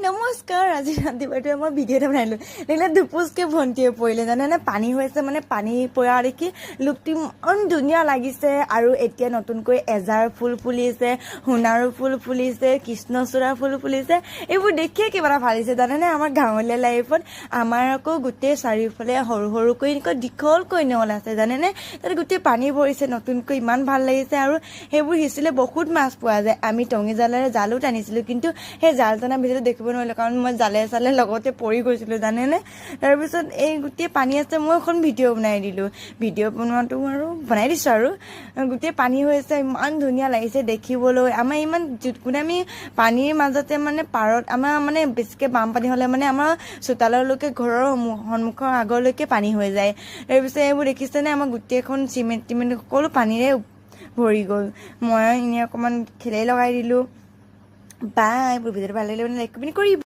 নমস্কাৰ আজি ৰাতিপুৱাটো মই ভিডিঅ' এটা বনালোঁ দেখিলে দুপুচকৈ ভণ্টিয়ে পৰিলে জানেনে পানী হৈছে মানে পানী পৰা দেখি লুকটো ইমান ধুনীয়া লাগিছে আৰু এতিয়া নতুনকৈ এজাৰ ফুল ফুলিছে সোণাৰু ফুল ফুলিছে কৃষ্ণচূড়া ফুল ফুলিছে এইবোৰ দেখিয়ে কিবা এটা ভালিছে জানেনে আমাৰ গাঁৱলীয়া লাইফত আমাৰ আকৌ গোটেই চাৰিওফালে সৰু সৰুকৈ এনেকৈ দীঘলকৈ নল আছে জানেনে তাতে গোটেই পানী ভৰিছে নতুনকৈ ইমান ভাল লাগিছে আৰু সেইবোৰ সিঁচিলে বহুত মাছ পোৱা যায় আমি টঙি জালেৰে জালো টানিছিলোঁ কিন্তু সেই জাল টনা ভিডিঅ'টো দেখিব নোৱাৰিলোঁ কাৰণ মই জালে চালে লগতে পৰি গৈছিলোঁ জানেনে তাৰপিছত এই গোটেই পানী আছে মই এখন ভিডিঅ' বনাই দিলোঁ ভিডিঅ' বনোৱাটো আৰু বনাই দিছোঁ আৰু গোটেই পানী হৈছে ইমান ধুনীয়া লাগিছে দেখিবলৈ আমাৰ ইমান কোনে আমি পানীৰ মাজতে মানে পাৰত আমাৰ মানে বেছিকৈ বানপানী হ'লে মানে আমাৰ চোতাললৈকে ঘৰৰ সন্মুখৰ আগলৈকে পানী হৈ যায় তাৰপিছত এইবোৰ দেখিছেনে আমাৰ গোটেইখন চিমেণ্ট সকলো পানীৰে ভৰি গ'ল মই এনেই অকণমান খেলাই লগাই দিলোঁ বাই এইবোৰ ভিডিঅ'টো ভাল লাগিলে লাইক কমেণ্ট কৰিব